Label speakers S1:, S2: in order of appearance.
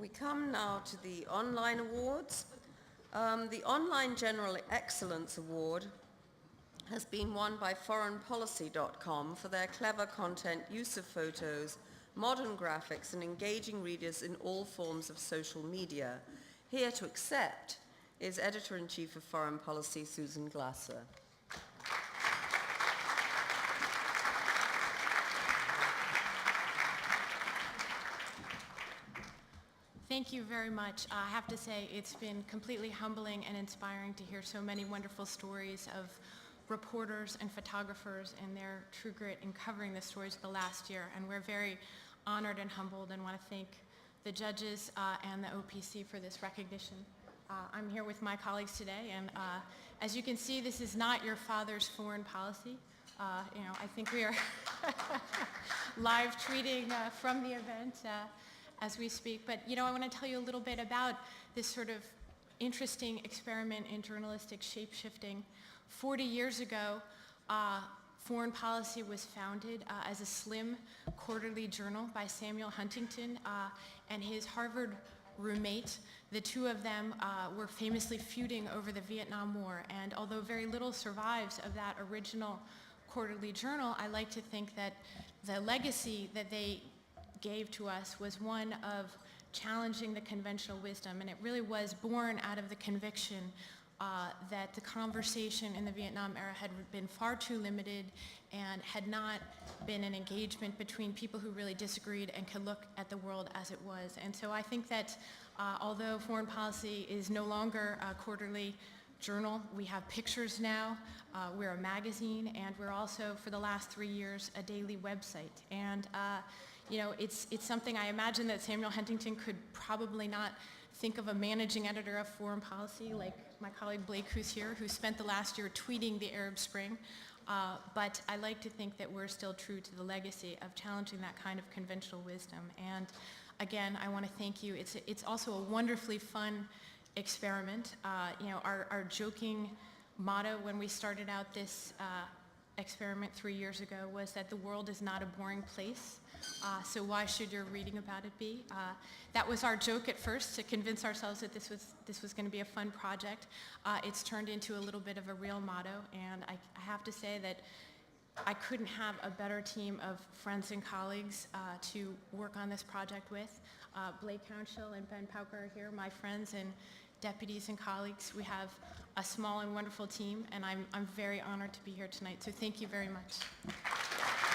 S1: We come now to the online awards. The Online General Excellence Award has been won by foreignpolicy.com for their clever content, use of photos, modern graphics, and engaging readers in all forms of social media. Here to accept is Editor-in-Chief of Foreign Policy, Susan Glasser.
S2: Thank you very much. I have to say it's been completely humbling and inspiring to hear so many wonderful stories of reporters and photographers and their true grit in covering the stories of the last year. And we're very honored and humbled and want to thank the judges and the OPC for this recognition. I'm here with my colleagues today, and as you can see, this is not your father's foreign policy. I think we are live tweeting from the event as we speak. But, I want to tell you a little bit about this sort of interesting experiment in journalistic shape-shifting. 40 years ago, Foreign Policy was founded as a slim quarterly journal by Samuel Huntington and his Harvard roommate. The two of them were famously feuding over the Vietnam War, and although very little survives of that original quarterly journal, I like to think that the legacy that they gave to us was one of challenging the conventional wisdom, and it really was born out of the conviction that the conversation in the Vietnam era had been far too limited and had not been an engagement between people who really disagreed and could look at the world as it was. And so I think that although Foreign Policy is no longer a quarterly journal, we have pictures now, we're a magazine, and we're also, for the last 3 years, a daily website. And it's something I imagine that Samuel Huntington could probably not think of a managing editor of Foreign Policy like my colleague Blake, who's here, who spent the last year tweeting the Arab Spring. But I like to think that we're still true to the legacy of challenging that kind of conventional wisdom. And again, I want to thank you. It's also a wonderfully fun experiment. Our joking motto when we started out this experiment 3 years ago was that the world is not a boring place, so why should your reading about it be? That was our joke at first, to convince ourselves that this was going to be a fun project. It's turned into a little bit of a real motto, and I have to say that I couldn't have a better team of friends and colleagues to work on this project with. Blake Hounshill and Ben Pauker are here, my friends and deputies and colleagues. We have a small and wonderful team, and I'm very honored to be here tonight, so thank you very much.